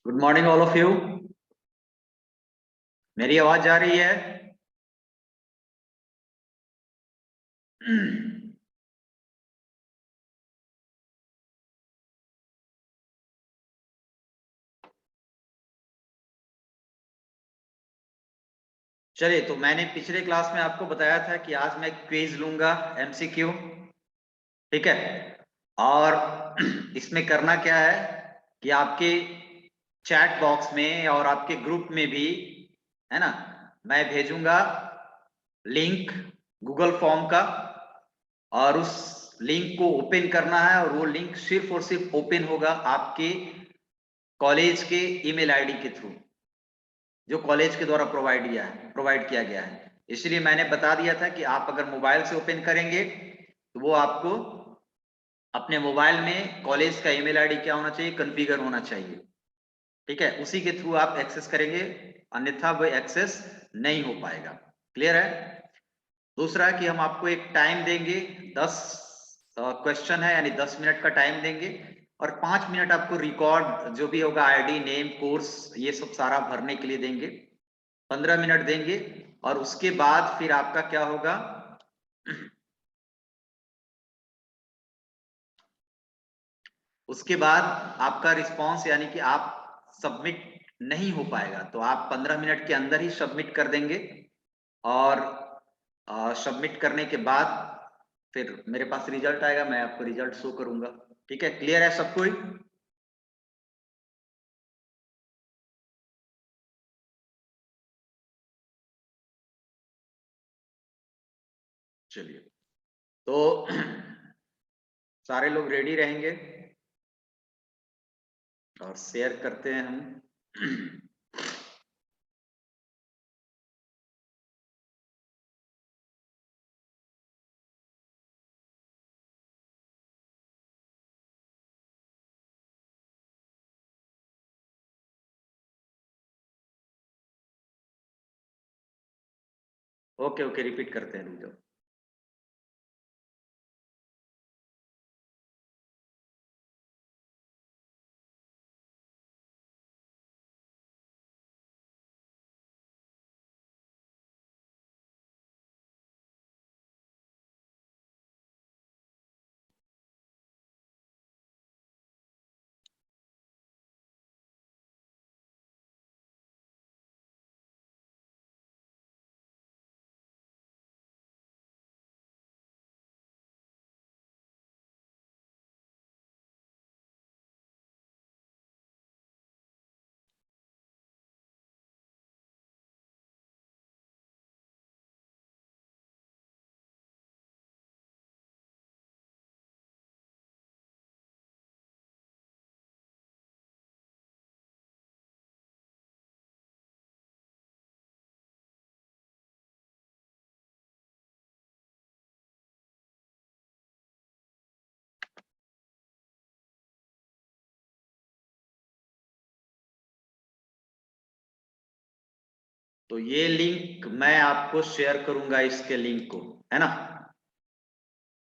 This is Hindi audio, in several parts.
Good morning all of you. मेरी आवाज जा रही है? चलिए, तो मैंने पिछले क्लास में आपको बताया था कि आज मैं क्विज लूंगा, एमसीक्यू। ठीक है। और इसमें करना क्या है कि आपके चैट बॉक्स में और आपके ग्रुप में भी, है ना, मैं भेजूंगा लिंक गूगल फॉर्म का, और उस लिंक को ओपन करना है। और वो लिंक सिर्फ और सिर्फ ओपन होगा आपके कॉलेज के ईमेल आईडी के थ्रू, जो कॉलेज के द्वारा प्रोवाइड किया गया है। इसलिए मैंने बता दिया था कि आप अगर मोबाइल से ओपन करेंगे तो वो आपको अपने मोबाइल में कॉलेज का ईमेल आईडी क्या होना चाहिए, कॉन्फ़िगर होना चाहिए। ठीक है, उसी के थ्रू आप एक्सेस करेंगे, अन्यथा वो एक्सेस नहीं हो पाएगा। क्लियर है? दूसरा कि हम आपको एक टाइम देंगे, 10 क्वेश्चन है, यानी 10 मिनट का टाइम देंगे, और 5 मिनट आपको रिकॉर्ड जो भी होगा, आईडी, नेम, कोर्स, ये सब सारा भरने के लिए देंगे। 15 मिनट देंगे, और उसके बाद फिर आपका क्या होगा, उसके बाद आपका रिस्पॉन्स, यानी कि आप सबमिट नहीं हो पाएगा, तो आप 15 मिनट के अंदर ही सबमिट कर देंगे। और सबमिट करने के बाद फिर मेरे पास रिजल्ट आएगा, मैं आपको रिजल्ट शो करूंगा। ठीक है, क्लियर है सब कोई? चलिए, तो सारे लोग रेडी रहेंगे और शेयर करते हैं हम। ओके ओके, रिपीट करते हैं, रुक जाओ। तो ये लिंक मैं आपको शेयर करूंगा, इसके लिंक को, है ना,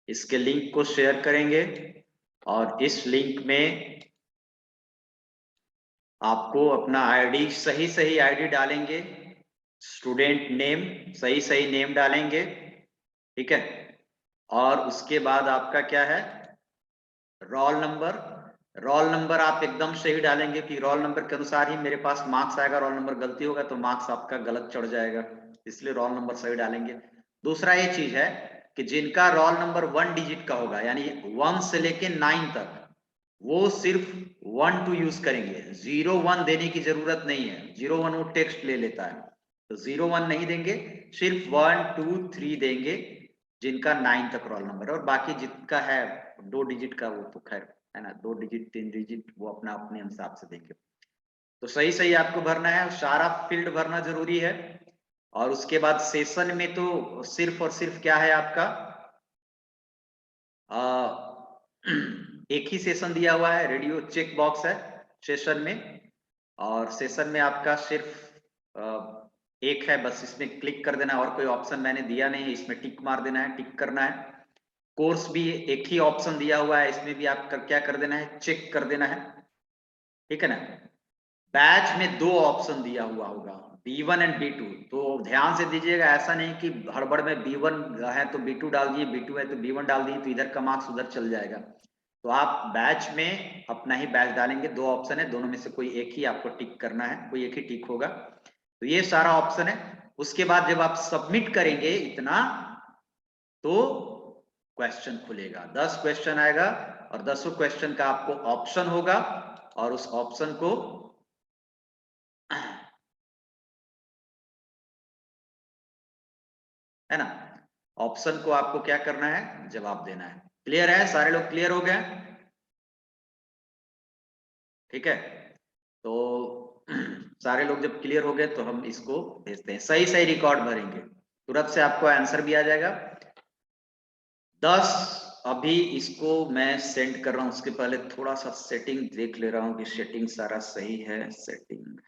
इसके लिंक को शेयर करेंगे। और इस लिंक में आपको अपना आईडी, सही सही आईडी डालेंगे, स्टूडेंट नेम, सही सही नेम डालेंगे। ठीक है। और उसके बाद आपका क्या है, रोल नंबर। रोल नंबर आप एकदम सही डालेंगे कि रोल नंबर के अनुसार ही मेरे पास मार्क्स आएगा। रोल नंबर गलती होगा तो मार्क्स आपका गलत चढ़ जाएगा, इसलिए रोल नंबर सही डालेंगे। दूसरा ये चीज है कि जिनका रोल नंबर 1 डिजिट का होगा, यानी 1 से लेके 9 तक, वो सिर्फ 1 2 यूज करेंगे, 0 1 देने की जरूरत नहीं है। 0 1 वो टेक्स्ट ले लेता है, तो 0 1 नहीं देंगे, सिर्फ 1 2 3 देंगे जिनका 9 तक रोल नंबर है। और बाकी जिनका है 2 डिजिट का, वो तो खैर, है ना, 2 डिजिट 3 डिजिट वो अपना अपने हिसाब से देंगे। तो सही सही आपको भरना है, सारा फील्ड भरना जरूरी है। और उसके बाद सेशन में तो सिर्फ और सिर्फ क्या है आपका एक ही सेशन दिया हुआ है, रेडियो चेक बॉक्स है सेशन में, और सेशन में आपका सिर्फ एक है, बस इसमें क्लिक कर देना है, और कोई ऑप्शन मैंने दिया नहीं है, इसमें टिक मार देना है, टिक करना है। कोर्स भी एक ही ऑप्शन दिया हुआ है, इसमें भी आप क्या कर देना है, चेक कर देना है, ठीक है ना। बैच में दो ऑप्शन दिया हुआ होगा, B1 एंड B2, तो ध्यान से दीजिएगा, ऐसा नहीं कि हड़बड़ में B1 है तो B2 डाल दिए, B2 है तो B1 डाल दिए, तो इधर का मार्क्स उधर चल जाएगा। तो आप बैच में अपना ही बैच डालेंगे, दो ऑप्शन है, दोनों में से कोई एक ही आपको टिक करना है, कोई एक ही टिक होगा। तो ये सारा ऑप्शन है। उसके बाद जब आप सबमिट करेंगे इतना, तो क्वेश्चन खुलेगा, 10 क्वेश्चन आएगा, और 10 क्वेश्चन का आपको ऑप्शन होगा, और उस ऑप्शन को है ना, ऑप्शन को आपको क्या करना है, जवाब देना है। क्लियर है, सारे लोग क्लियर हो गए? ठीक है, तो सारे लोग जब क्लियर हो गए तो हम इसको भेजते हैं, सही सही रिकॉर्ड भरेंगे, तुरंत से आपको आंसर भी आ जाएगा। 10 अभी इसको मैं सेंड कर रहा हूं, उसके पहले थोड़ा सा सेटिंग देख ले रहा हूं कि सेटिंग सारा सही है। सेटिंग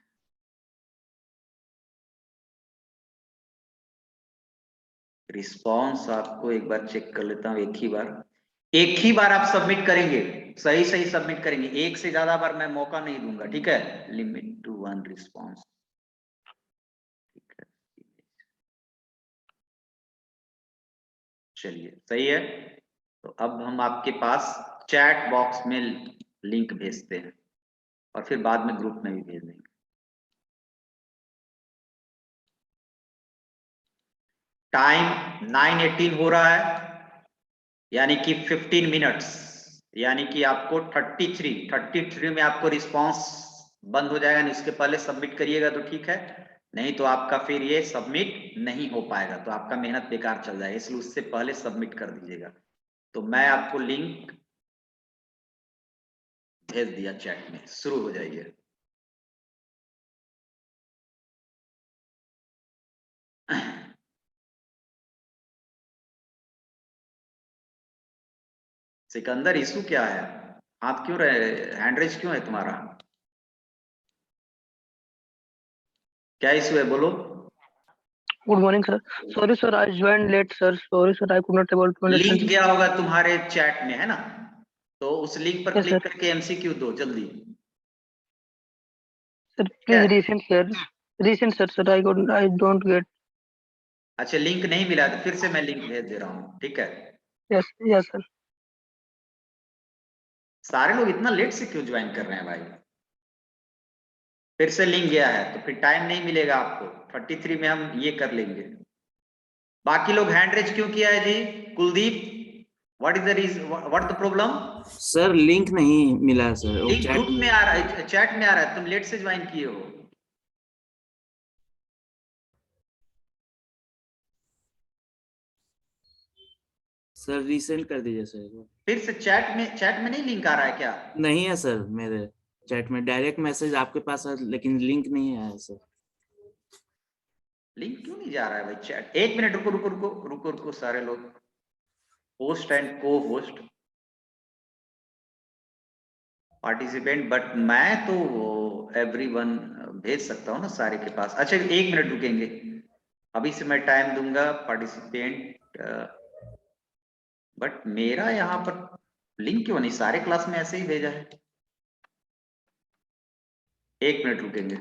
रिस्पॉन्स आपको एक बार चेक कर लेता हूं, एक ही बार आप सबमिट करेंगे, सही सही सबमिट करेंगे, एक से ज्यादा बार मैं मौका नहीं दूंगा, ठीक है। लिमिट टू 1 रिस्पॉन्स, ठीक है, चलिए सही है। तो अब हम आपके पास चैट बॉक्स में लिंक भेजते हैं, और फिर बाद में ग्रुप में भी भेज देंगे। टाइम 9:18 हो रहा है, यानी कि 15 मिनट्स, यानी कि आपको 33 में आपको रिस्पांस बंद हो जाएगा, नहीं उसके पहले सबमिट करिएगा तो ठीक है, नहीं तो आपका फिर ये सबमिट नहीं हो पाएगा, तो आपका मेहनत बेकार चल जाएगा, इसलिए उससे पहले सबमिट कर दीजिएगा। तो मैं आपको लिंक भेज दिया चैट में, शुरू हो जाइए। सिकंदर, इशू क्या है? हाथ क्यों रहे, हैंड रेज क्यों है तुम्हारा? क्या इशू है, बोलो। Good morning, sir. Sorry, sir, I joined late, sir. Sorry, sir, I could not able to understand. Link गया होगा तुम्हारे चैट में, है ना, तो उस लिंक पर Yes, क्लिक sir. करके एमसीक्यू दो जल्दी। Sir, क्या please resend, sir. Resend, sir. Sir, I don't get. अच्छा, लिंक नहीं मिला तो फिर से मैं लिंक भेज दे रहा हूँ, ठीक है। Yes, yes, sir. सारे लोग इतना लेट से क्यों ज्वाइन कर रहे हैं भाई? फिर से लिंक गया है तो फिर टाइम नहीं मिलेगा आपको, 33 में हम ये कर लेंगे। बाकी लोग हैंड रेज क्यों किया है जी? Kuldeep, what is the reason, what the problem? Sir link नहीं मिला है सर, लिंक ग्रुप में आ रहा है, चैट में आ रहा है, तुम लेट से ज्वाइन किए हो। सर रीसेंड कर दीजिए सर एक बार। फिर से चैट में नहीं लिंक आ रहा है क्या? नहीं है सर, मेरे चैट में डायरेक्ट मैसेज आपके पास है, लेकिन लिंक नहीं आया है सर। लिंक क्यों नहीं जा रहा है भाई चैट? एक मिनट, रुको रुको रुको रुको रुको, सारे लोग, होस्ट एंड को होस्ट पार्टिसिपेंट, बट मैं तो एवरीवन भेज सकता हूँ ना सारे के पास। अच्छा, एक मिनट रुकेंगे, अभी से मैं टाइम दूंगा पार्टिसिपेंट, बट मेरा यहाँ पर लिंक क्यों नहीं, सारे क्लास में ऐसे ही भेजा है। एक मिनट रुकेंगे।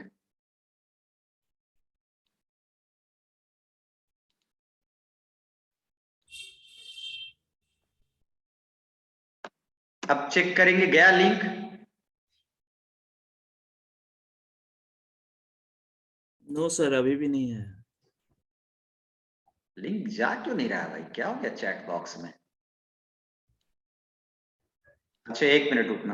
अब चेक करेंगे, गया लिंक? नो सर, अभी भी नहीं है। लिंक जा क्यों नहीं रहा है भाई, क्या हो गया चैट बॉक्स में? अच्छा, एक मिनट रुकना।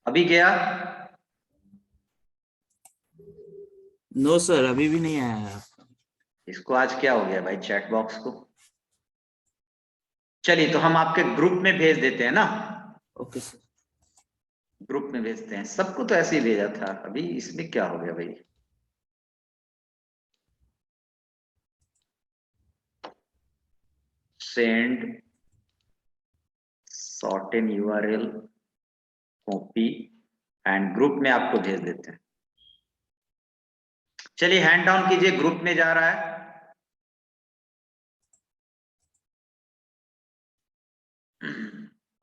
अभी गया? नो सर, अभी भी नहीं आया है। इसको आज क्या हो गया भाई चैट बॉक्स को? चलिए, तो हम आपके ग्रुप में भेज देते हैं ना। Okay sir. ग्रुप में भेजते हैं, सबको तो ऐसे ही भेजा था, अभी इसमें क्या हो गया भाई। Send sort in URL copy and group में आपको भेज देते हैं। चलिए हैंड डाउन कीजिए, ग्रुप में जा रहा है।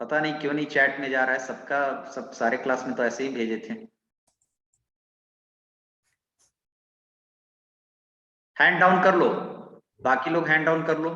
पता नहीं क्यों नहीं चैट में जा रहा है सबका, सब सारे क्लास में तो ऐसे ही भेजे थे। हैंड डाउन कर लो, बाकी लोग हैंड डाउन कर लो।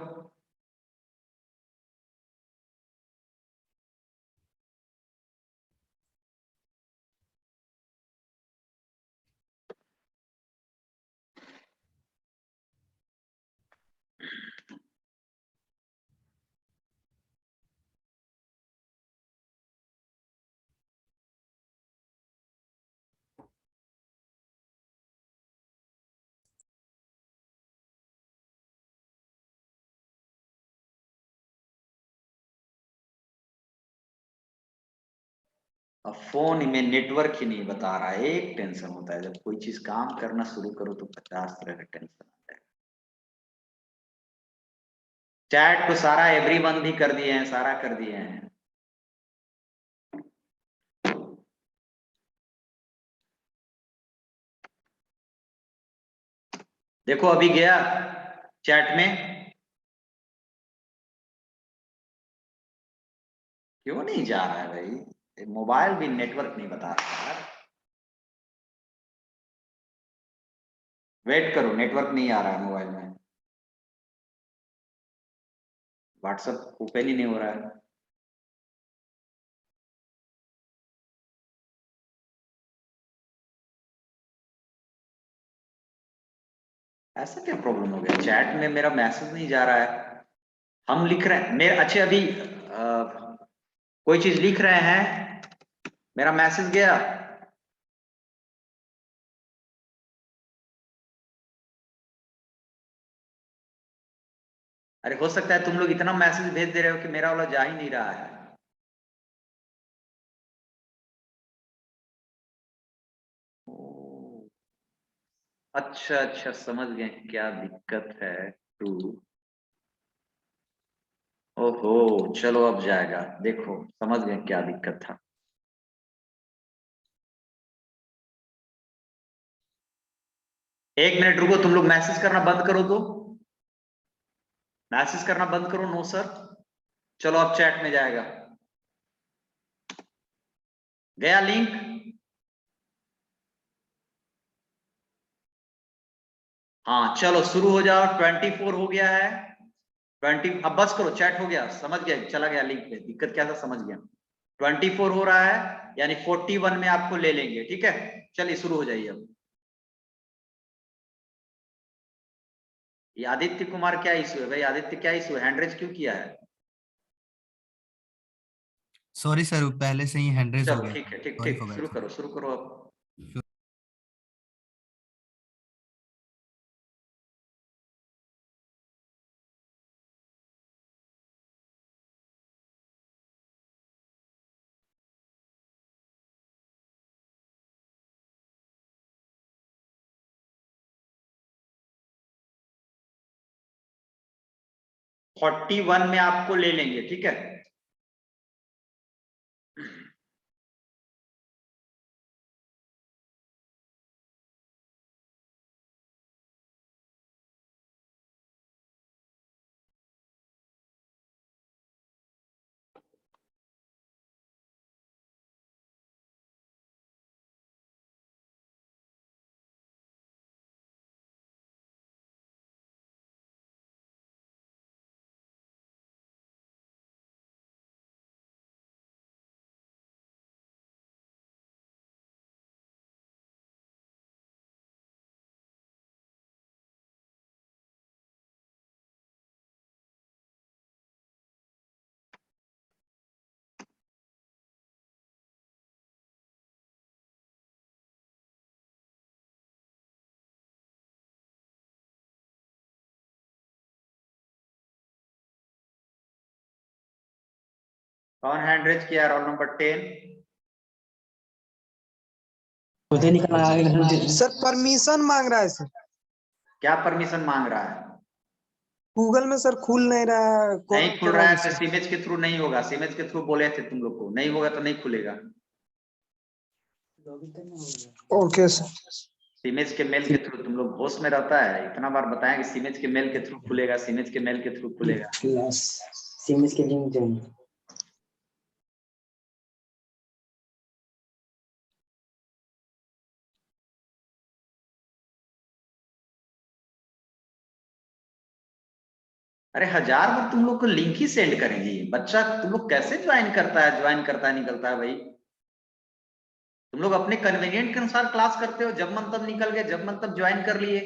अब फोन में नेटवर्क ही नहीं बता रहा है, एक टेंशन होता है जब कोई चीज काम करना शुरू करो तो 50 तरह का टेंशन आता है। चैट तो सारा एवरीवन भी कर दिए हैं, सारा कर दिए हैं। देखो अभी गया चैट में, क्यों नहीं जा रहा है भाई, मोबाइल भी नेटवर्क नहीं बता रहा है। वेट करो, नेटवर्क नहीं आ रहा है मोबाइल में, व्हाट्सएप ओपन ही नहीं हो रहा है। ऐसा क्या प्रॉब्लम हो गया, चैट में मेरा मैसेज नहीं जा रहा है। हम लिख रहे हैं मेरे, अच्छे अभी कोई चीज लिख रहे हैं, मेरा मैसेज गया। अरे हो सकता है तुम लोग इतना मैसेज भेज दे रहे हो कि मेरा वाला जा ही नहीं रहा है। ओ, अच्छा अच्छा समझ गए क्या दिक्कत है। टू, ओहो, चलो अब जाएगा, देखो समझ गए क्या दिक्कत था। एक मिनट रुको, तुम लोग मैसेज करना बंद करो, तो मैसेज करना बंद करो, नो सर। चलो अब चैट में जाएगा, गया लिंक। हाँ चलो शुरू हो जाओ, 24 हो गया है। 20, अब बस करो, चैट हो गया, समझ गया, चला गया लिंक पे, दिक्कत क्या था समझ गया। 24 हो रहा है, यानी 41 में आपको ले लेंगे, ठीक है। चलिए शुरू हो जाइए अब। ये आदित्य कुमार क्या इशू है भाई, आदित्य क्या इशू है, हैंड रेज क्यों किया है। सॉरी सर, पहले से ही हैंड रेज हो चलो गया ठीक था। है, ठीक सॉरी ठीक, फॉर शुरू दैट करो, शुरू करो अब। सर। 41 में आपको ले लेंगे, ठीक है। कौन हैंड रेज किया, रोल नंबर 10। सर परमिशन मांग रहा है सर, क्या परमिशन मांग रहा है? गूगल में सर खुल नहीं रहा है। नहीं खुल रहा है तो सीमेज के थ्रू नहीं होगा। सीमेज के थ्रू बोले थे तुम लोग को, नहीं होगा तो नहीं खुलेगा। Okay sir. सीमेज के मेल के थ्रू तुम लोग होश में रहता है, इतना बार बताया कि सीमेज के मेल के थ्रू खुलेगा, सीमेज के मेल के थ्रू खुलेगा। सीमेज के लिंक चाहिए। अरे 1000 बार तुम लोग को लिंक ही सेंड करेंगी, बच्चा तुम लोग कैसे ज्वाइन करता है, निकलता है भाई। तुम लोग अपने कन्वीनियंट के अनुसार क्लास करते हो, जब मन तब निकल गए, जब मन तब ज्वाइन कर लिए।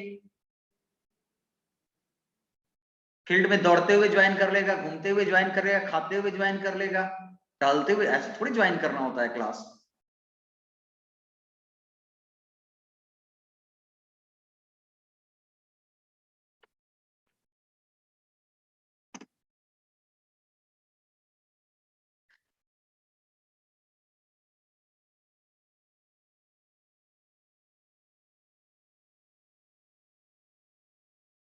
फील्ड में दौड़ते हुए ज्वाइन कर लेगा, घूमते हुए ज्वाइन कर लेगा, खाते हुए ज्वाइन कर लेगा, टहलते हुए, ऐसे थोड़ी ज्वाइन करना होता है क्लास।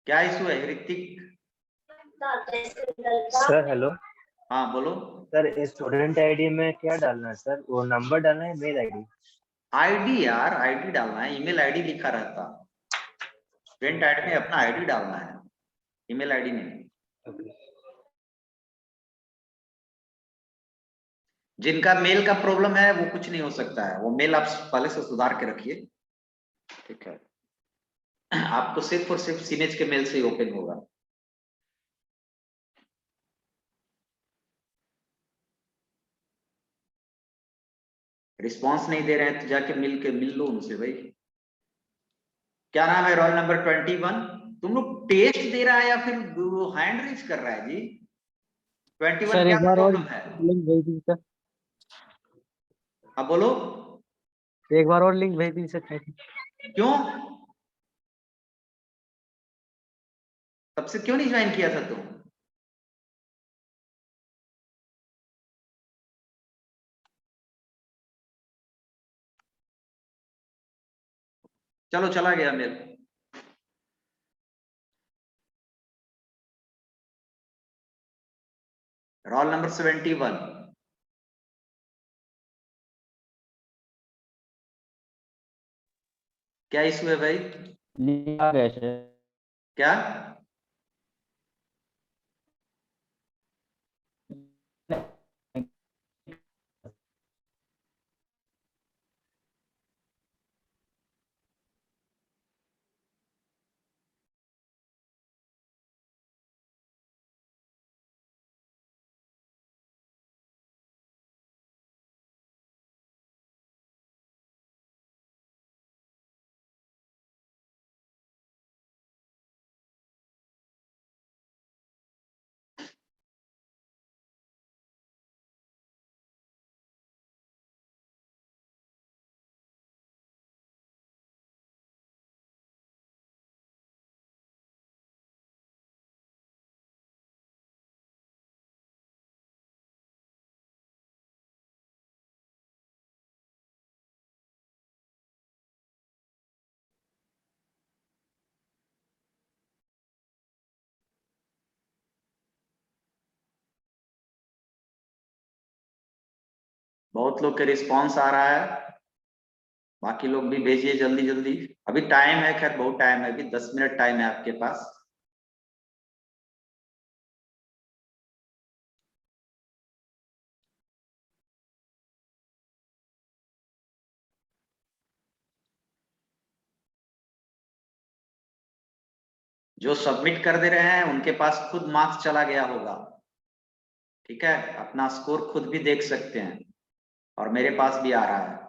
क्या इशू है ऋतिक? Sir hello. हाँ बोलो। सर स्टूडेंट आईडी में क्या डालना है सर? वो नंबर डालना है, मेल आईडी? आईडी यार, आईडी डालना है, ईमेल आईडी लिखा रहता। स्टूडेंट आईडी में अपना आईडी डालना है, ईमेल आईडी नहीं। जिनका मेल का प्रॉब्लम है वो कुछ नहीं हो सकता है, वो मेल आप पहले से सुधार के रखिए, ठीक है। आपको सिर्फ और सिर्फ सीमेज के मेल से ही ओपन होगा। रिस्पांस नहीं दे रहे हैं तो जाके मिल लो उनसे भाई। क्या नाम है? Roll number 21। तुम लोग टेस्ट दे रहा है या फिर हैंड रेज कर रहा है जी? 21 सर क्या एक बार और प्रॉब्लम है? लिंक भेज दीजिए सर। अब बोलो। एक बार और लिंक भेज दीजिए सर। क्यों? तब से क्यों नहीं ज्वाइन किया था तुम? चलो चला गया मेल। Roll number 71। क्या इशू है भाई? लिंक आ गया सर। क्या? बहुत लोग के रिस्पांस आ रहा है, बाकी लोग भी भेजिए जल्दी जल्दी। अभी टाइम है, खैर बहुत टाइम है, अभी 10 मिनट टाइम है आपके पास। जो सबमिट कर दे रहे हैं उनके पास खुद मार्क्स चला गया होगा, ठीक है। अपना स्कोर खुद भी देख सकते हैं, और मेरे पास भी आ रहा है।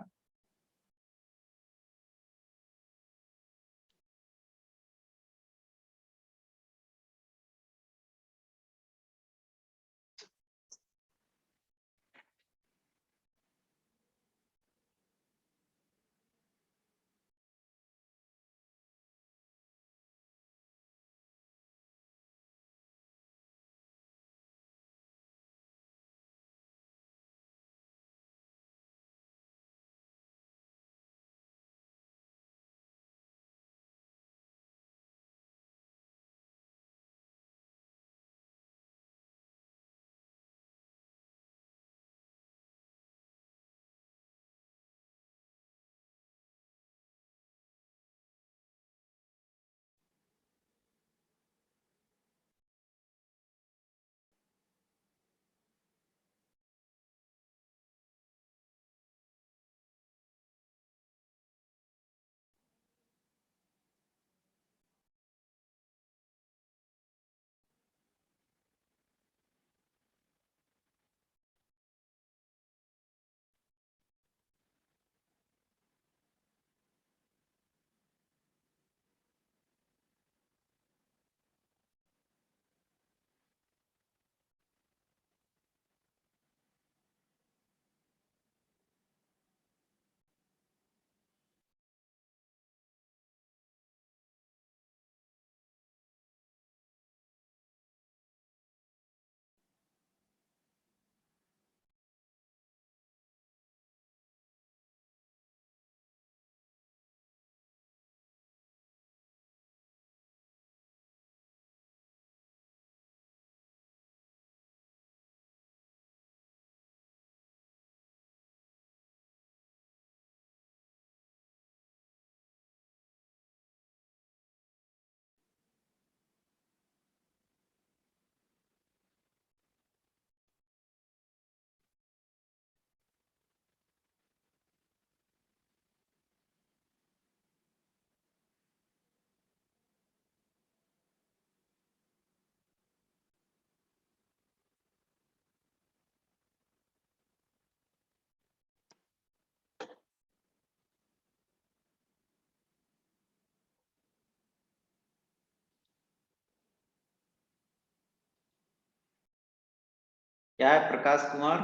क्या है Prakash Kumar?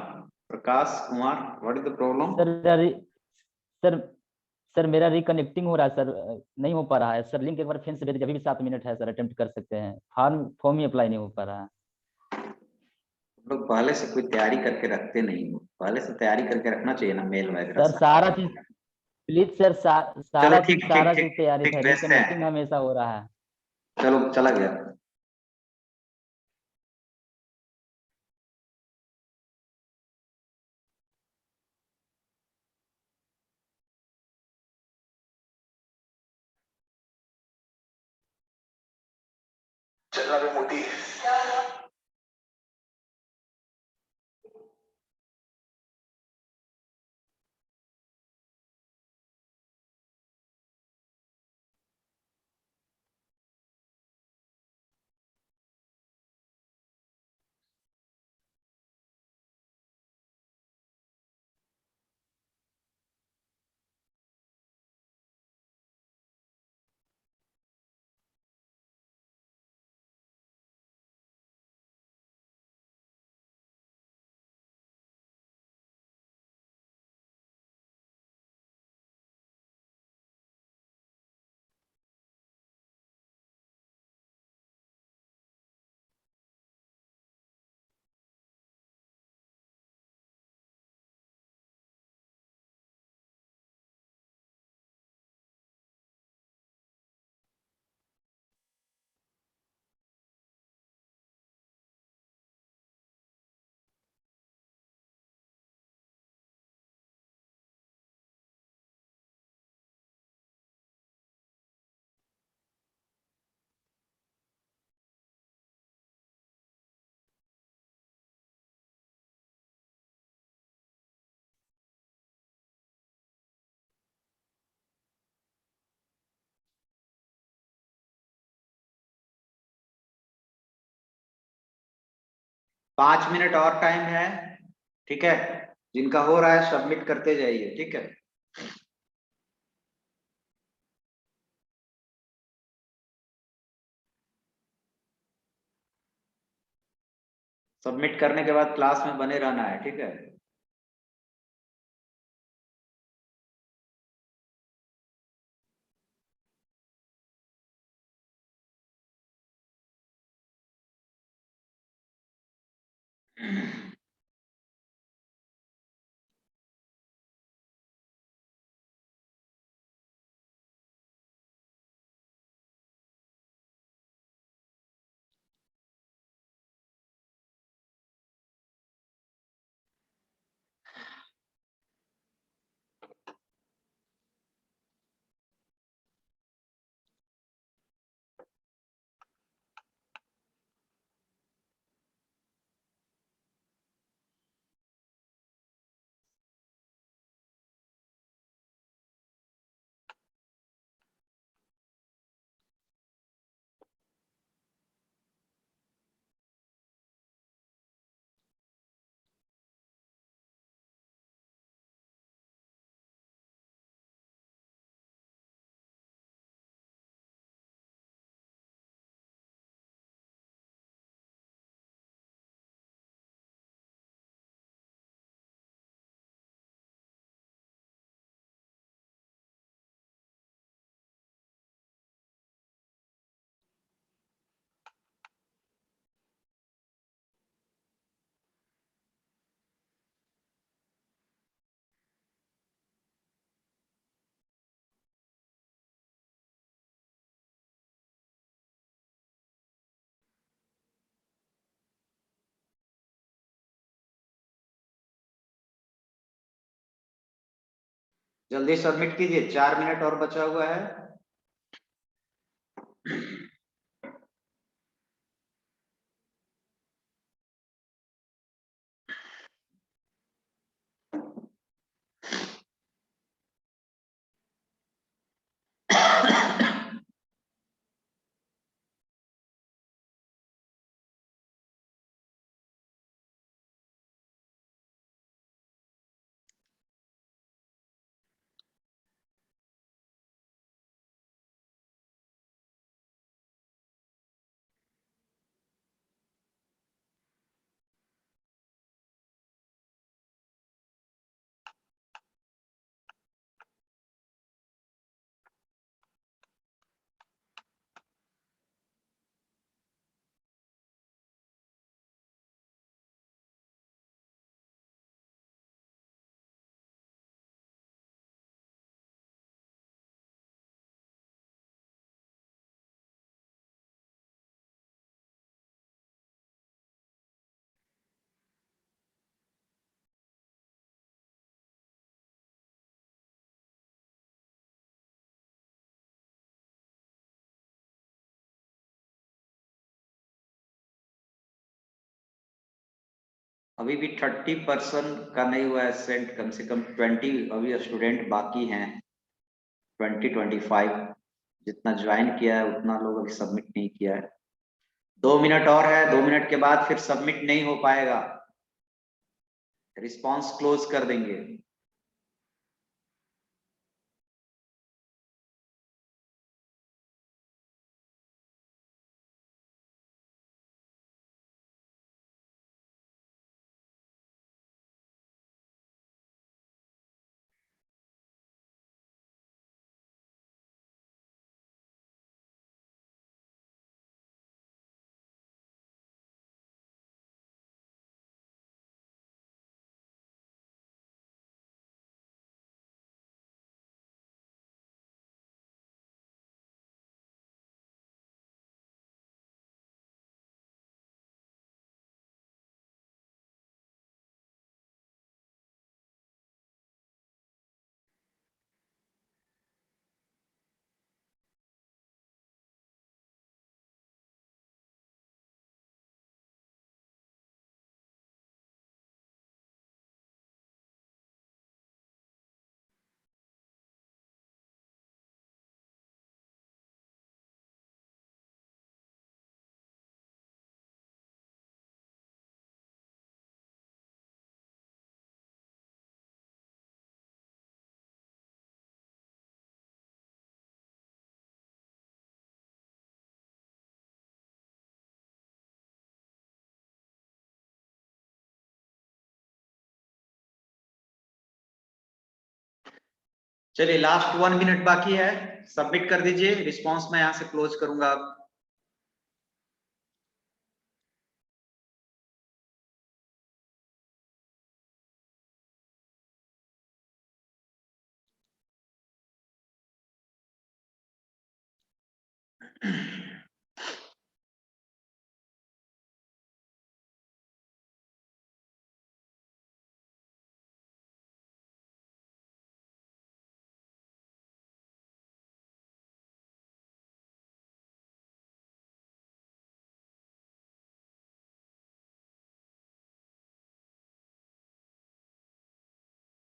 Prakash Kumar, what is the problem? Sir sir sir मेरा रिकनेक्टिंग हो रहा है सर, नहीं हो पा रहा है सर। लिंक एक बार फिर से भेज दीजिए, अभी भी 7 मिनट है सर, अटेम्प्ट कर सकते हैं। फॉर्म ही अप्लाई नहीं हो पा रहा है। लोग पहले से कोई तैयारी करके रखते नहीं हो, पहले से तैयारी करके रखना चाहिए ना, मेल वगैरह सर सब। सारा चीज प्लीज सर, चलो सारा ठीक चीज ठीक सारा ठीक चीज तैयारी ठीक, था, भेजते रिकनेक्टिंग हैं। हमेशा हो रहा है। चलो चला गया। चलना बे मोदी। 5 मिनट और टाइम है, ठीक है। जिनका हो रहा है सबमिट करते जाइए, ठीक है। सबमिट करने के बाद क्लास में बने रहना है, ठीक है। जल्दी सबमिट कीजिए, 4 मिनट और बचा हुआ है। अभी भी 30% का नहीं हुआ है सेंट, कम से कम 20 अभी स्टूडेंट बाकी हैं, 20-25 जितना ज्वाइन किया है उतना लोग अभी सबमिट नहीं किया है। 2 मिनट और है, 2 मिनट के बाद फिर सबमिट नहीं हो पाएगा, रिस्पांस क्लोज कर देंगे। चलिए लास्ट 1 मिनट बाकी है, सबमिट कर दीजिए, रिस्पांस मैं यहां से क्लोज करूंगा।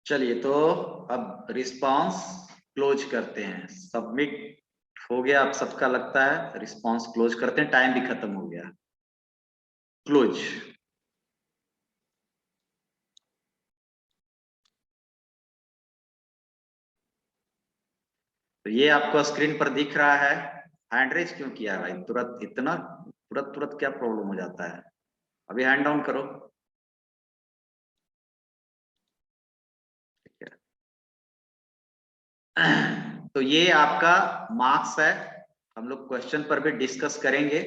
चलिए तो अब रिस्पांस क्लोज करते हैं, सबमिट हो गया आप सबका लगता है, रिस्पांस क्लोज करते हैं, टाइम भी खत्म हो गया, क्लोज। तो ये आपको स्क्रीन पर दिख रहा है, हैंड रेज क्यों किया भाई, तुरंत इतना तुरंत क्या प्रॉब्लम हो जाता है, अभी हैंड डाउन करो। तो ये आपका मार्क्स है, हम लोग क्वेश्चन पर भी डिस्कस करेंगे,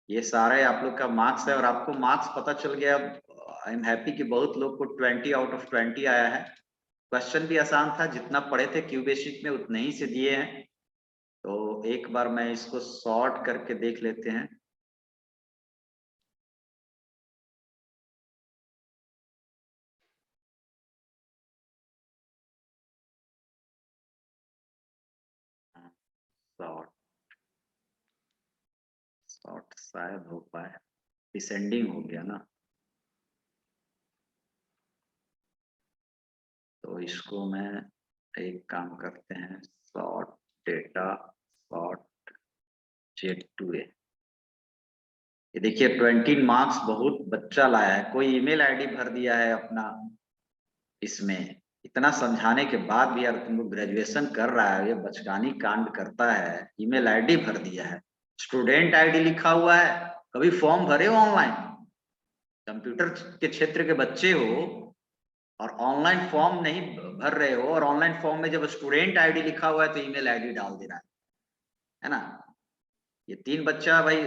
ये सारे आप लोग का मार्क्स है और आपको मार्क्स पता चल गया। आई एम हैप्पी कि बहुत लोग को 20 आउट ऑफ 20 आया है। क्वेश्चन भी आसान था, जितना पढ़े थे क्यू बेसिक में उतने ही से दिए हैं। तो एक बार मैं इसको सॉर्ट करके देख लेते हैं। सॉर्ट शायद हो पाए, डिसेंडिंग हो गया ना, तो इसको मैं एक काम करते हैं, सॉर्ट डेटा सॉर्ट Z2A। ये देखिए 20 मार्क्स बहुत बच्चा लाया है, कोई ईमेल आईडी भर दिया है अपना, इसमें इतना समझाने के बाद भी यार तुम लोग ग्रेजुएशन कर रहा है, ये बचकानी कांड करता है, ईमेल आईडी भर दिया है, स्टूडेंट आईडी लिखा हुआ है, कभी फॉर्म भरे हो ऑनलाइन, कंप्यूटर के क्षेत्र के बच्चे हो और ऑनलाइन फॉर्म नहीं भर रहे हो, और ऑनलाइन फॉर्म में जब स्टूडेंट आईडी लिखा हुआ है तो ईमेल आईडी डाल दे रहा है ना। ये 3 बच्चा भाई,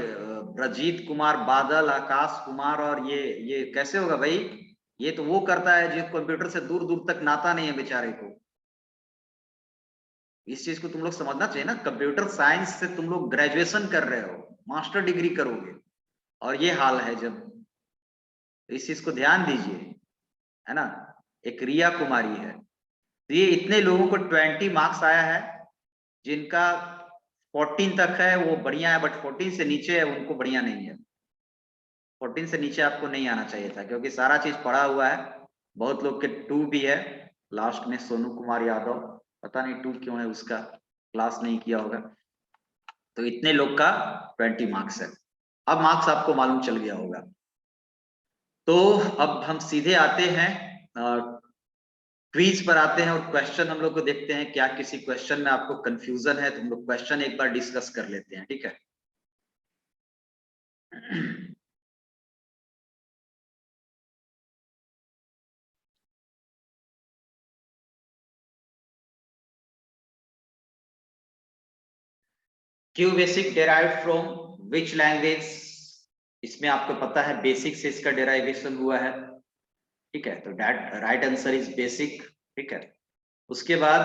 ब्रजीत कुमार बादल, आकाश कुमार, और ये कैसे होगा भाई, ये तो वो करता है जो कंप्यूटर से दूर दूर तक नाता नहीं है बेचारे को। इस चीज को तुम लोग समझना चाहिए ना, कंप्यूटर साइंस से तुम लोग ग्रेजुएशन कर रहे हो, मास्टर डिग्री करोगे, और ये हाल है जब, इस चीज को ध्यान दीजिए, है ना। एक रिया कुमारी है, तो ये इतने लोगों को 20 मार्क्स आया है, जिनका 14 तक है वो बढ़िया है, बट 14 से नीचे है उनको बढ़िया नहीं है। 14 से नीचे आपको नहीं आना चाहिए था, क्योंकि सारा चीज पढ़ा हुआ है। बहुत लोग के 2 भी है लास्ट में, सोनू कुमार यादव, पता नहीं 2 क्यों है, उसका क्लास नहीं किया होगा। तो इतने लोग का 20 मार्क्स है। अब मार्क्स आपको मालूम चल गया होगा। तो अब हम सीधे आते हैं क्विज पर आते हैं, और क्वेश्चन हम लोग को देखते हैं। क्या किसी क्वेश्चन में आपको कंफ्यूजन है तो हम लोग क्वेश्चन एक बार डिस्कस कर लेते हैं, ठीक है। Q basic derived from which language? इसमें आपको पता है बेसिक से इसका डेराइवेशन हुआ है, ठीक है। तो that right answer is basic, ठीक है। उसके बाद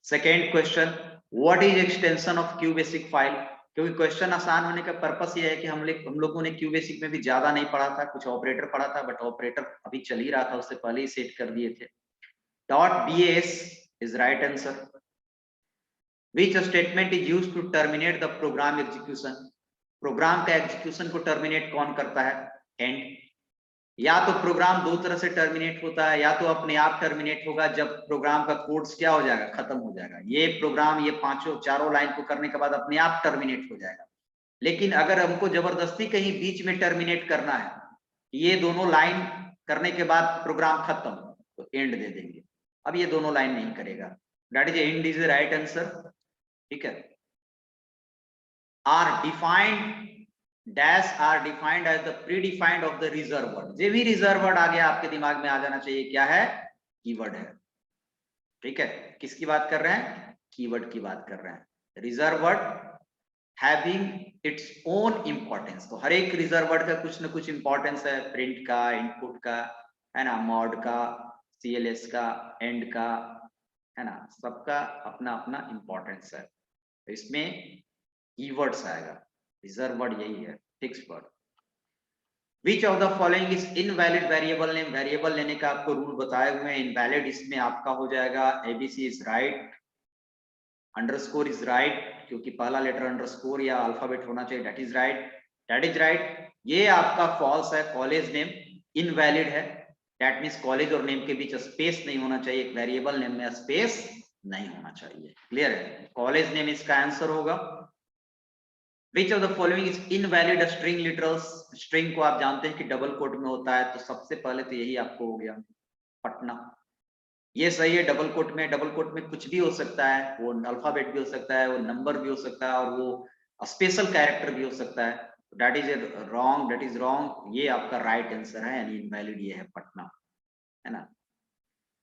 second question, what is extension of Q basic file? क्योंकि क्वेश्चन आसान होने का पर्पस ये है कि हम लोगों ने क्यू बेसिक में भी ज्यादा नहीं पढ़ा था, कुछ ऑपरेटर पढ़ा था, बट ऑपरेटर अभी चल ही रहा था, उससे पहले ही सेट कर दिए थे। .bas is right answer. Which statement is used to terminate the program execution? Program का एग्जीक्यूशन को टर्मिनेट कौन करता है? एंड। या तो प्रोग्राम दो तरह से टर्मिनेट होता है, या तो अपने आप टर्मिनेट होगा जब प्रोग्राम का कोड्स क्या हो जाएगा, खत्म हो जाएगा। ये प्रोग्राम ये चारों लाइन को करने के बाद अपने आप टर्मिनेट हो जाएगा। लेकिन अगर हमको जबरदस्ती कहीं बीच में टर्मिनेट करना है, ये दोनों लाइन करने के बाद प्रोग्राम खत्म, तो एंड दे देंगे। अब ये दोनों लाइन नहीं करेगा, that is and is the right answer, ठीक है। R defined dash R defined as the predefined of the reserved word. जो भी रिजर्व वर्ड आ गया आपके दिमाग में आ जाना चाहिए, क्या है? कीवर्ड है, ठीक है। किसकी बात कर रहे हैं? कीवर्ड की बात कर रहे हैं। Reserve word having its own importance. तो हर एक रिजर्व वर्ड का कुछ ना कुछ इंपॉर्टेंस है, प्रिंट का, इनपुट का, है ना, मॉड का, CLS का, एंड का, है ना, सबका अपना अपना इंपॉर्टेंस है। तो इसमें कीवर्ड्स आएगा, रिजर्व वर्ड यही है, fix word. Which of the following is invalid variable name? Variable लेने का आपको रूल बताए हुए हैं। इनवैलिड इसमें आपका हो जाएगा ABC is right, underscore is right, क्योंकि पहला लेटर अंडरस्कोर या अल्फाबेट होना चाहिए, that is right, that is right. ये आपका फॉल्स है, कॉलेज नेम इनवैलिड है, दैट मीन्स कॉलेज और नेम के बीच स्पेस नहीं होना चाहिए, एक वेरिएबल नेम में स्पेस नहीं होना चाहिए। क्लियर है? कॉलेज नेम इसका आंसर होगा। Which of the following is invalid string literals? String को आप जानते हैं कि डबल कोट में होता है, तो सबसे पहले तो यही आपको हो गया, पटना। ये सही है, डबल कोट में। डबल कोट में कुछ भी हो सकता है, वो अल्फाबेट भी हो सकता है, वो नंबर भी हो सकता है, और वो स्पेशल कैरेक्टर भी हो सकता है। That is wrong, that is wrong. ये आपका राइट आंसर है, यानी इनवैलिड ये है, पटना, है ना।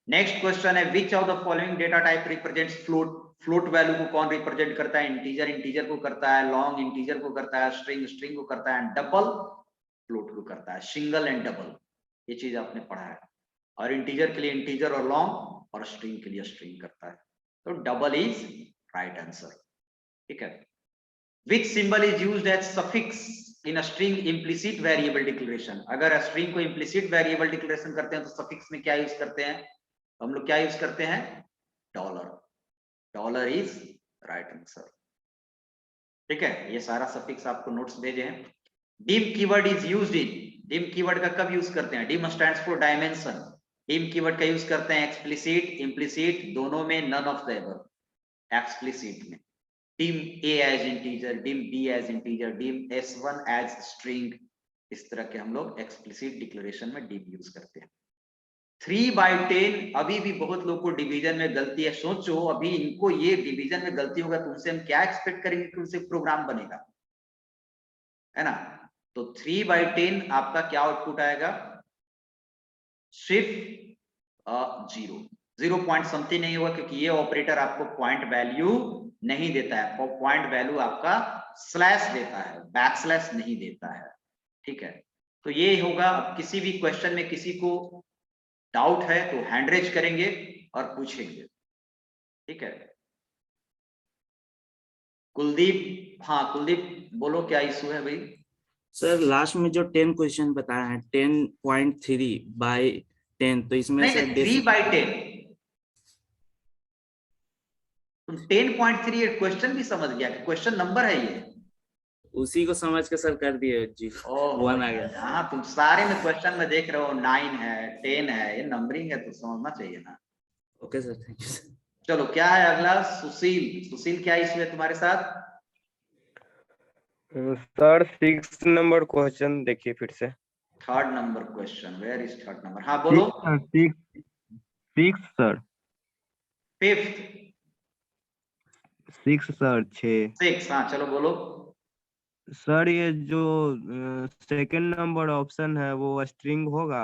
नेक्स्ट क्वेश्चन है, which of the following data type represents float? Float value को कौन रिप्रेजेंट करता है? इंटीजर इंटीजर को करता है, लॉन्ग इंटीजर को करता है, स्ट्रिंग स्ट्रिंग को करता है, डबल फ्लोट को करता है। सिंगल एंड डबल, ये चीज आपने पढ़ा है। और इंटीजर के लिए इंटीजर और लॉन्ग, और स्ट्रिंग के लिए स्ट्रिंग करता है। तो डबल इज राइट आंसर, ठीक है। Which symbol is used as suffix in a string implicit variable declaration? अगर स्ट्रिंग को इम्प्लिसिट वेरिएबल डिक्लेरेशन करते हैं तो सफिक्स में क्या यूज करते हैं? तो हम लोग क्या यूज करते हैं? Dollar. Dollar is right answer, ठीक है। ये सारा सफिक्स आपको नोट्स भेजे हैं। Dim keyword is used in, dim keyword का कब यूज करते हैं? Dim stands for dimension. Dim keyword का यूज करते हैं एक्सप्लिसिट, इम्प्लिसिट, दोनों में, none of the above. Explicit में dim A as integer, dim B as integer, dim S1 as string, इस तरह के हम लोग एक्सप्लिसिट डिक्लेरेशन में डिम यूज करते हैं। 3/10 अभी भी बहुत लोग को डिवीजन में गलती है। सोचो अभी इनको ये डिवीजन में गलती होगा तो उनसे हम क्या एक्सपेक्ट करेंगे कि उनसे प्रोग्राम बनेगा, है ना। तो 3/10 आपका क्या आउटपुट आएगा? सिर्फ 0 पॉइंट समथिंग नहीं होगा, क्योंकि ये ऑपरेटर आपको पॉइंट वैल्यू नहीं देता है। पॉइंट वैल्यू आपका स्लैश देता है, बैकस्लैश नहीं देता है, ठीक है। तो ये होगा। अब किसी भी क्वेश्चन में किसी को डाउट है तो हैंड रेज करेंगे और पूछेंगे, ठीक है। कुलदीप, हाँ कुलदीप बोलो, क्या इशू है भाई? सर लास्ट में जो 10 क्वेश्चन बताया है 10.3/10, तो इसमें नहीं, सर 3/10 तुम 10.3 क्वेश्चन भी समझ गया कि क्वेश्चन नंबर है ये। उसी को समझ के सर कर दिए जी। ओह 1 आ गया। हाँ, तुम सारे में क्वेश्चन में देख रहे हो 9 है 10 है, ये नंबरिंग है तो समझना चाहिए ना। Okay sir, thank you sir. चलो क्या है अगला? सुशील। सुशील क्या इशू है तुम्हारे साथ? सर 6 नंबर क्वेश्चन देखिए फिर से। 3rd number question, where is 3rd number? हाँ बोलो। 6 सर। 5th 6 sir 6। 6, हाँ चलो बोलो। सर ये जो सेकंड नंबर ऑप्शन है वो स्ट्रिंग होगा?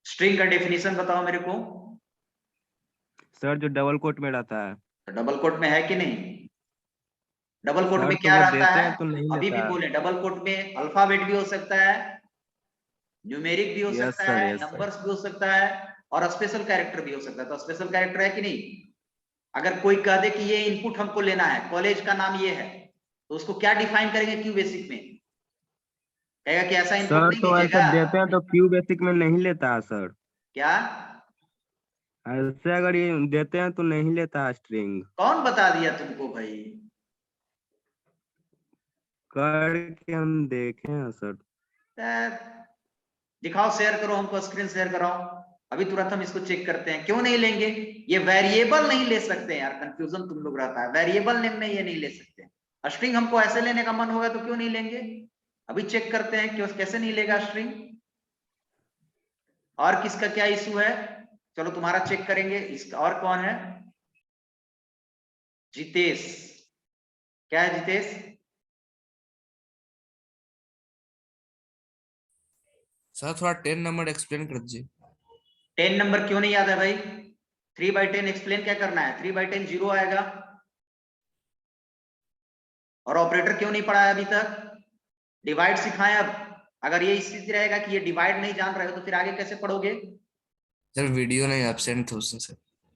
स्ट्रिंग का डेफिनेशन बताओ मेरे को। सर जो डबल कोट में रहता है। तो डबल कोट में है कि नहीं? डबल कोट सर में तो क्या वो रहता देते है? हैं तो नहीं अभी भी लेता है। बोले, डबल कोट में अल्फाबेट भी हो सकता है, न्यूमेरिक भी हो यस सकता सर, है, यस सर। नंबर्स भी हो सकता है, और स्पेशल कैरेक्टर भी हो सकता है। तो स्पेशल कैरेक्टर है कि नहीं? अगर कोई कह दे कि ये इनपुट हमको लेना है, कॉलेज का नाम ये है, तो उसको क्या डिफाइन करेंगे क्यू बेसिक में? कहेगा कि ऐसा इनपुट सर नहीं तो ऐसा दीजिएगा। देते हैं तो क्यू बेसिक में नहीं लेता है सर। क्या? ऐसे अगर ये देते हैं तो नहीं लेता है स्ट्रिंग। कौन बता दिया तुमको भाई? करके हम देखे हैं सर। दिखाओ, शेयर करो, हमको स्क्रीन शेयर कराओ, अभी तुरंत हम इसको चेक करते हैं। क्यों नहीं लेंगे? ये वेरिएबल नहीं ले सकते हैं यार, कंफ्यूजन तुम लोग रहता है, वेरिएबल नेम में ये नहीं ले सकते। स्ट्रिंग हमको ऐसे लेने का मन होगा तो क्यों नहीं लेंगे? अभी चेक करते हैं क्यों, कैसे नहीं लेगा स्ट्रिंग। और किसका क्या इशू है? चलो तुम्हारा चेक करेंगे। इसका और कौन है? जितेश। क्या है जितेश? सर थोड़ा 10 नंबर एक्सप्लेन कर दीजिए। 10 नंबर क्यों नहीं याद है भाई? 3/10 एक्सप्लेन क्या करना है? 3/10 0 आएगा। और ऑपरेटर क्यों नहीं पढ़ा है अभी तक? डिवाइड सिखाएं अब। अगर ये स्थिति रहेगा कि ये डिवाइड नहीं जान रहे हो तो फिर आगे कैसे पढ़ोगे? सर वीडियो नहीं, एब्सेंट थे उससे सर।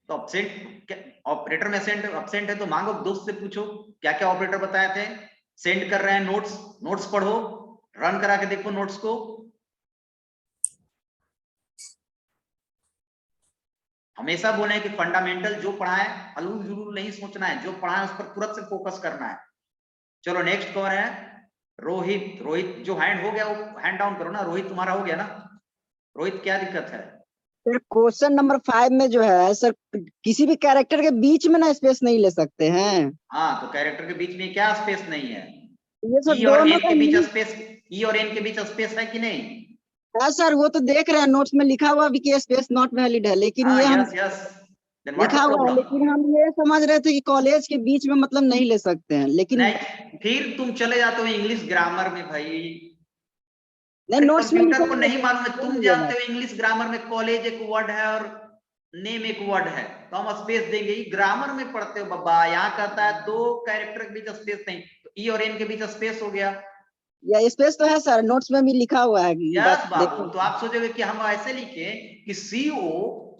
तो अपसेंट, ऑपरेटर में अपसेंट है तो मांगो, दोस्त से पूछो क्या क्या ऑपरेटर बताए थे। सेंड कर रहे हैं नोट्स, नोट्स पढ़ो, रन करा के देखो नोट्स को। हमेशा बोले कि फंडामेंटल जो पढ़ाए अलूल जुलूल नहीं सोचना है, जो पढ़ाए उस पर तुरंत से फोकस करना है। चलो नेक्स्ट कौन है? रोहित। रोहित जो हैंड हो गया वो हैंड डाउन करो ना। रोहित तुम्हारा हो गया ना? रोहित क्या दिक्कत है? सर क्वेश्चन नंबर 5 में जो है सर, किसी भी कैरेक्टर के बीच में ना स्पेस नहीं ले सकते हैं। हाँ, तो कैरेक्टर के बीच में क्या स्पेस नहीं है? ये सर ई और दोनों एन का के बीच मीनिंग स्पेस, ई और एन के बीच स्पेस है कि नहीं? है सर, वो तो देख रहे हैं नोट्स में लिखा हुआ भी कि स्पेस नॉट वैलिड है, लेकिन हाँ, ये हम यस यस, देन व्हाट लिखा द हुआ है, प्रॉब्लम? लेकिन हम ये समझ रहे थे कि कॉलेज के बीच में मतलब नहीं ले सकते हैं, लेकिन नहीं, फिर तुम चले जाते हो इंग्लिश ग्रामर में भाई। नहीं, अरे नोट्स में लिखा कंप्यूटर को हुआ नहीं मालूम है, है, तुम जानते हो इंग्लिश ग्रामर में कॉलेज एक वर्ड है और नेम एक वर्ड है, तो हम स्पेस देंगे। ये ग्रामर में पढ़ते हो बाबा, यहाँ कहता है दो कैरेक्टर के बीच स्पेस नहीं, तो ई और एन के बीच स्पेस हो गया। या स्पेस तो है सर, नोट्स में भी लिखा हुआ है कि बात यस बाबू, देखो। तो आप सोचोगे कि हम ऐसे लिखे कि सीओ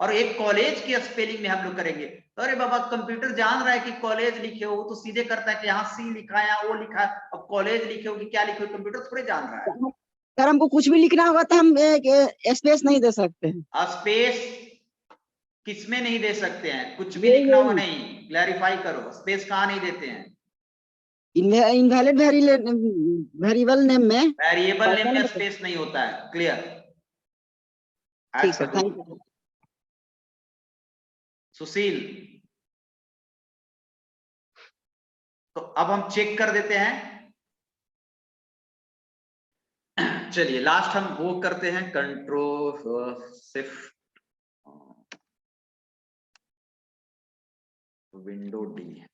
और एक कॉलेज के स्पेलिंग में हम लोग करेंगे। तो अरे बाबा, कंप्यूटर जान रहा है कि कॉलेज लिखे हो तो सीधे करता है कि यहाँ सी लिखा है, यहाँ वो लिखा है। अब कॉलेज लिखे हो कि क्या लिखे हो, कंप्यूटर थोड़े जान रहा है। सर हमको कुछ भी लिखना होगा तो हम स्पेस नहीं दे सकते हैं। स्पेस किसमें नहीं दे सकते हैं? कुछ भी ये लिखना होगा नहीं, क्लैरिफाई करो, स्पेस कहाँ नहीं देते हैं? इनवैलिड वेरिएबल नेम में। वेरिएबल नेम में स्पेस नहीं होता है। क्लियर? ठीक है, थैंक यू। सुशील, तो अब हम चेक कर देते हैं। चलिए लास्ट हम वो करते हैं, कंट्रोल शिफ्ट विंडो डी।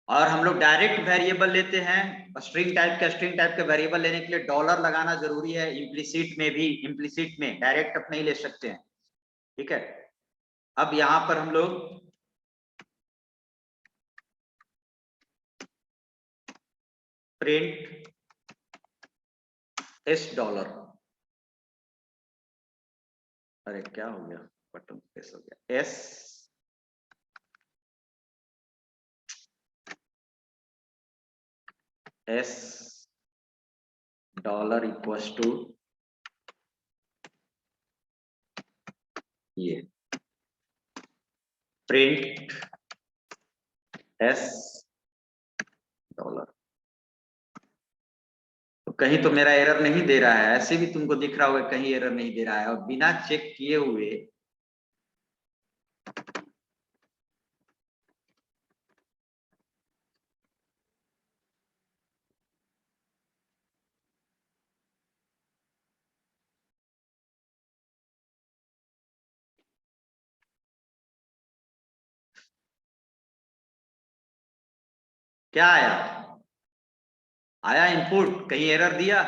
और हम लोग डायरेक्ट वेरिएबल लेते हैं। स्ट्रिंग टाइप के वेरिएबल लेने के लिए डॉलर लगाना जरूरी है। इम्प्लिसिट में भी, इम्प्लिसिट में डायरेक्ट आप नहीं ले सकते हैं। ठीक है, अब यहां पर हम लोग प्रिंट एस डॉलर, अरे क्या हो गया, बटन प्रेस हो गया, एस डॉलर इक्वल्स टू ये प्रिंट एस डॉलर। तो कहीं तो मेरा एरर नहीं दे रहा है, ऐसे भी तुमको दिख रहा होगा कहीं एरर नहीं दे रहा है, और बिना चेक किए हुए क्या आया इनपुट, कहीं एरर दिया,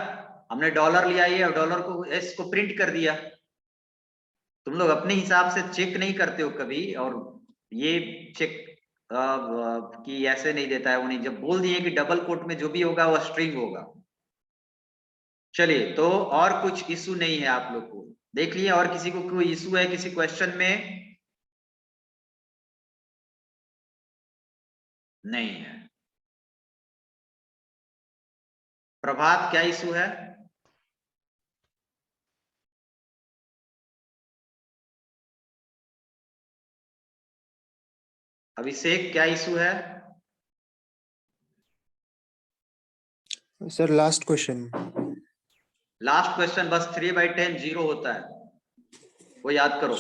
हमने डॉलर लिया ये और डॉलर को एस को प्रिंट कर दिया। तुम लोग अपने हिसाब से चेक नहीं करते हो कभी, और ये चेक कि ऐसे नहीं देता है वो नहीं, जब बोल दिए कि डबल कोट में जो भी होगा वो स्ट्रिंग होगा। चलिए, तो और कुछ इशू नहीं है आप लोग को, देख लिए। और किसी को कोई इशू है किसी क्वेश्चन में? नहीं है। प्रभात क्या इशू है? अभिषेक क्या इशू है? Sir last question. Last question बस 3/10 जीरो होता है, वो याद करो,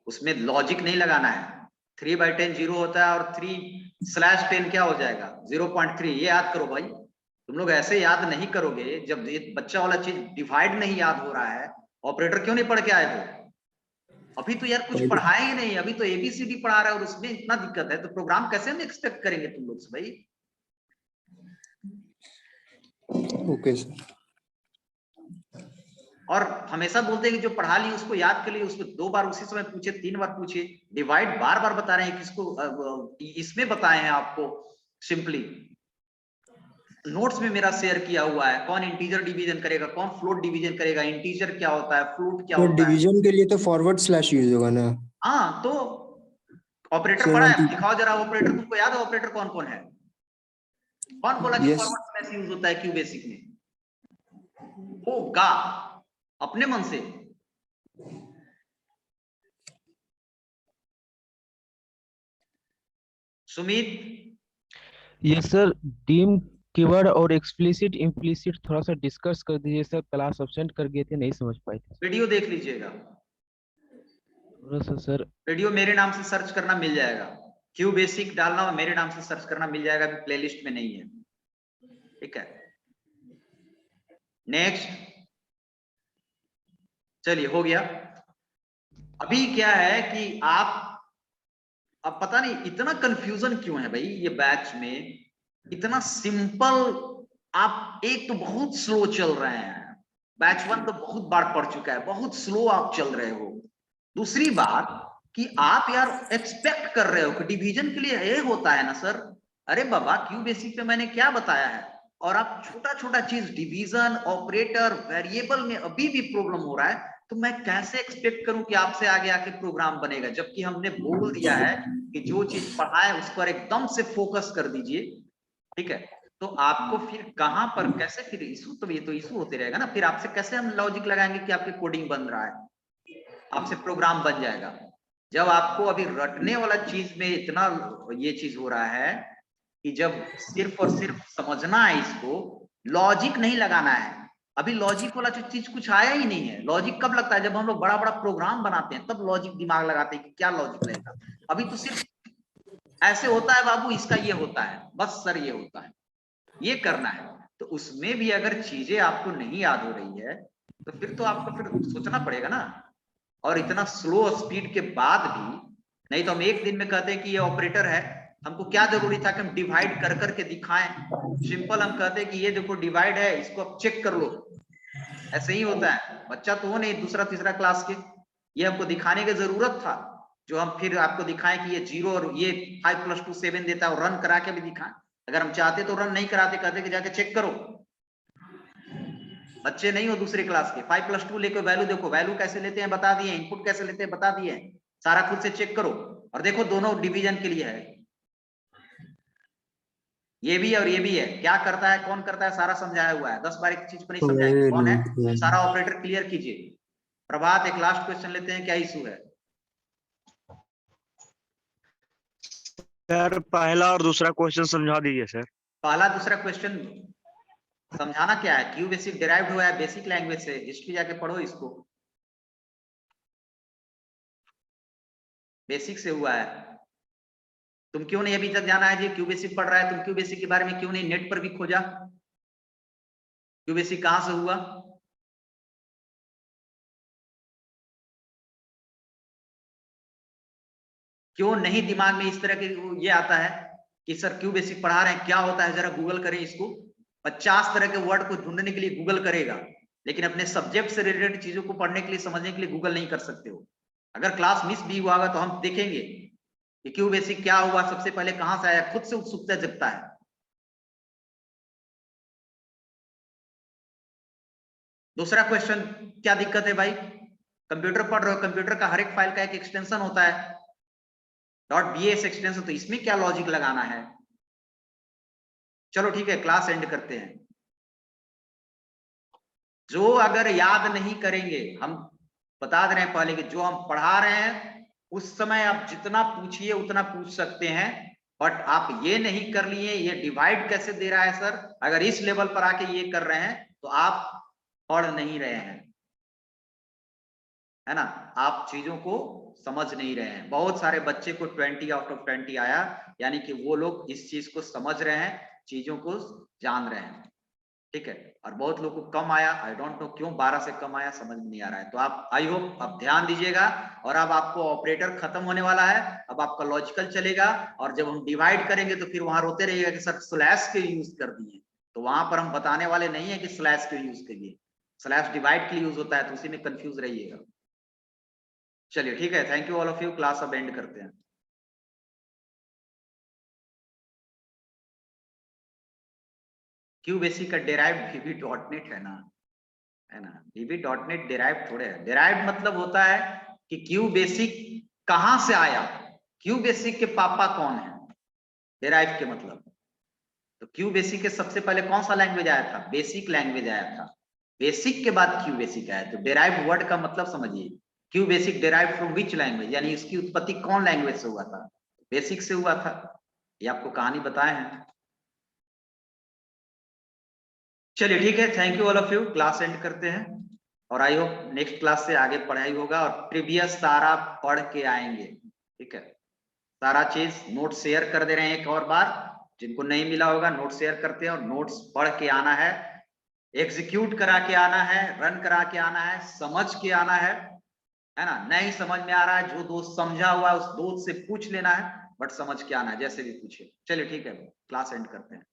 उसमें लॉजिक नहीं लगाना है। 3/10 जीरो होता है और 3/10 क्या हो जाएगा? 0.3। ये याद करो भाई, तुम लोग ऐसे याद नहीं करोगे जब ये बच्चा वाला चीज डिवाइड नहीं याद हो रहा है। ऑपरेटर क्यों नहीं पढ़ के आए हो? अभी तो यार कुछ पढ़ाए ही नहीं, अभी तो ABCD पढ़ा रहा है और उसमें इतना दिक्कत है, तो प्रोग्राम कैसे हम एक्सपेक्ट करेंगे तुम लोग से भाई? Okay sir. और हमेशा बोलते हैं कि जो पढ़ा ली उसको याद कर लिए, उसको 2 बार उसी समय पूछे, 3 बार पूछे। डिवाइड बार बार बता रहे हैं, किसको इसमें बताए हैं आपको सिंपली नोट्स में मेरा शेयर किया हुआ है। कौन इंटीजर डिवीजन करेगा, कौन फ्लोट डिवीजन करेगा, इंटीजर क्या होता है, फ्लोट क्या तो होता है। डिवीजन के लिए तो फॉरवर्ड स्लैश यूज होगा ना? हाँ, तो ऑपरेटर पढ़ा है, दिखाओ जरा ऑपरेटर, तुमको याद है ऑपरेटर कौन कौन है? कौन बोला कि फॉरवर्ड स्लैश यूज होता है क्यू बेसिक में? होगा अपने मन से। Sumit? Yes sir, dim keyword और एक्सप्लिसिट इम्प्लिसिट थोड़ा सा डिस्कस कर दीजिए सर, क्लास अब्सेंट कर गए थे, नहीं समझ पाए थे। वीडियो देख लीजिएगा, थोड़ा सा सर। वीडियो मेरे नाम से सर्च करना मिल जाएगा, क्यू बेसिक डालना और मेरे नाम से सर्च करना मिल जाएगा, अभी प्लेलिस्ट में नहीं है। ठीक है, नेक्स्ट। चलिए, हो गया। अभी क्या है कि आप, अब पता नहीं इतना कंफ्यूजन क्यों है भाई ये बैच में, इतना सिंपल। आप एक तो बहुत स्लो चल रहे हैं, बैच 1 तो बहुत बार पढ़ चुका है, बहुत स्लो आप चल रहे हो। दूसरी बात कि आप यार एक्सपेक्ट कर रहे हो कि डिवीजन के लिए ये होता है ना सर। अरे बाबा, क्यू बेसिक पे मैंने क्या बताया है, और आप छोटा छोटा चीज डिवीजन, ऑपरेटर, वेरिएबल में अभी भी प्रॉब्लम हो रहा है, तो मैं कैसे एक्सपेक्ट करूं कि आपसे आगे आके प्रोग्राम बनेगा, जबकि हमने बोल दिया है कि जो चीज पढ़ा है उस पर एकदम से फोकस कर दीजिए। ठीक है, तो आपको फिर कहां पर कैसे, फिर इशू, तो ये तो इशू होते रहेगा ना, फिर आपसे कैसे हम लॉजिक लगाएंगे कि आपकी कोडिंग बन रहा है, आपसे प्रोग्राम बन जाएगा, जब आपको अभी रटने वाला चीज में इतना ये चीज हो रहा है कि जब सिर्फ और सिर्फ समझना है, इसको लॉजिक नहीं लगाना है। अभी लॉजिक वाला चीज कुछ आया ही नहीं है। लॉजिक कब लगता है? जब हम लोग बड़ा बड़ा प्रोग्राम बनाते हैं, तब लॉजिक दिमाग लगाते हैं कि क्या लॉजिक लगेगा। अभी तो सिर्फ ऐसे होता है बाबू, इसका ये होता है, बस सर ये होता है, ये करना है। तो उसमें भी अगर चीजें आपको नहीं याद हो रही है, तो फिर तो आपको फिर सोचना पड़ेगा ना। और इतना स्लो स्पीड के बाद भी, नहीं तो हम एक दिन में कहते हैं कि ये ऑपरेटर है, हमको क्या जरूरी था कि हम डिवाइड कर करके दिखाएं। सिंपल हम कहते हैं कि ये देखो डिवाइड है, इसको आप चेक कर लो। ऐसे ही होता है, बच्चा तो हो नहीं दूसरा तीसरा क्लास के, ये हमको दिखाने की जरूरत था, जो हम फिर आपको दिखाएं कि ये 0 और ये 5 + 2 7 देता है, और रन करा के भी दिखाएं। अगर हम चाहते तो रन नहीं कराते, कहते कि जाके चेक करो। बच्चे नहीं हो दूसरे क्लास के, 5 + 2 लेके वैल्यू देखो, वैल्यू कैसे लेते हैं बता दिए, इनपुट कैसे लेते हैं बता दिए, सारा खुद से चेक करो और देखो दोनों डिवीजन के लिए है। ये भी और ये भी है, क्या करता है कौन करता है सारा समझाया हुआ है, 10 बार एक चीज को नहीं समझाएंगे। कौन है, सारा ऑपरेटर क्लियर कीजिए। प्रभात एक लास्ट क्वेश्चन लेते हैं, क्या इशू है? सर पहला और दूसरा क्वेश्चन समझा दीजिए सर। पहला दूसरा क्वेश्चन समझाना क्या है? क्यू बेसिक डिराइव्ड हुआ है बेसिक लैंग्वेज से, हिस्ट्री जाके पढ़ो इसको, बेसिक से हुआ है। तुम क्यों नहीं अभी तक जाना है जी क्यू बेसिक पढ़ रहा है, तुम क्यू बेसिक के बारे में क्यों नहीं नेट पर भी खोजा? क्यू बेसिक कहां से हुआ? क्यों नहीं दिमाग में इस तरह के ये आता है कि सर क्यू बेसिक पढ़ा रहे हैं, क्या होता है, जरा गूगल करें इसको। 50 तरह के वर्ड को ढूंढने के लिए गूगल करेगा, लेकिन अपने सब्जेक्ट से रिलेटेड चीजों को पढ़ने के लिए, समझने के लिए गूगल नहीं कर सकते हो। अगर क्लास मिस भी हुआ होगा तो हम देखेंगे कि क्यू बेसिक क्या हुआ, सबसे पहले कहां से आया, खुद से उत्सुकता जगता है। दूसरा क्वेश्चन, क्या दिक्कत है भाई? कंप्यूटर पढ़ रहे हो, कंप्यूटर का हर एक फाइल का एक एक्सटेंशन होता है, .bs एक्सटेंशन, तो इसमें क्या लॉजिक लगाना है? चलो ठीक है, क्लास एंड करते हैं। जो अगर याद नहीं करेंगे, हम बता दे रहे हैं पहले कि जो हम पढ़ा रहे हैं उस समय आप जितना पूछिए उतना पूछ सकते हैं, बट आप ये नहीं कर लिए ये डिवाइड कैसे दे रहा है सर, अगर इस लेवल पर आके ये कर रहे हैं तो आप पढ़ नहीं रहे हैं, है ना, आप चीजों को समझ नहीं रहे हैं। बहुत सारे बच्चे को 20 आउट ऑफ 20 आया, यानी कि वो लोग इस चीज को समझ रहे हैं, चीजों को जान रहे हैं, ठीक है। और बहुत लोग को कम आया, आई डोंट नो क्यों 12 से कम आया, समझ में नहीं आ रहा है। तो आप आई होप अब ध्यान दीजिएगा। और अब आपको ऑपरेटर खत्म होने वाला है, अब आपका लॉजिकल चलेगा, और जब हम डिवाइड करेंगे तो फिर वहां रोते रहिएगा कि सर स्लैश के यूज कर दिए, तो वहां पर हम बताने वाले नहीं है कि स्लैश के यूज करिए, स्लैश डिवाइड के लिए यूज होता है, तो उसी में कंफ्यूज रहिएगा। चलिए ठीक है, thank you all of you, class अब एंड करते हैं। क्यू बेसिक का डेराइव्ड VB.NET है ना, VB.NET डेराइव्ड थोड़े है। डेराइव्ड मतलब होता है कि क्यू बेसिक कहां से आया, क्यू बेसिक के पापा कौन है, डेराइव के मतलब। तो क्यू बेसिक के सबसे पहले कौन सा लैंग्वेज आया था? बेसिक लैंग्वेज आया था, बेसिक के बाद क्यू बेसिक आया। तो डेराइव्ड वर्ड का मतलब समझिए, Q basic derived from which language, यानी इसकी उत्पत्ति कौन लैंग्वेज से हुआ था? बेसिक से हुआ था, ये आपको कहानी बताए हैं। चलिए ठीक है, thank you all of you, class and करते हैं, और आई होप नेक्स्ट क्लास से आगे पढ़ाई होगा और प्रीवियस सारा पढ़ के आएंगे, ठीक है। सारा चीज नोट शेयर कर दे रहे हैं एक और बार, जिनको नहीं मिला होगा नोट शेयर करते हैं, और नोट्स पढ़ के आना है, एग्जीक्यूट करा के आना है, रन करा के आना है, समझ के आना है ना। नहीं समझ में आ रहा है, जो दोस्त समझा हुआ है उस दोस्त से पूछ लेना है, बट समझ के आना है, जैसे भी पूछे। चलिए ठीक है, क्लास एंड करते हैं।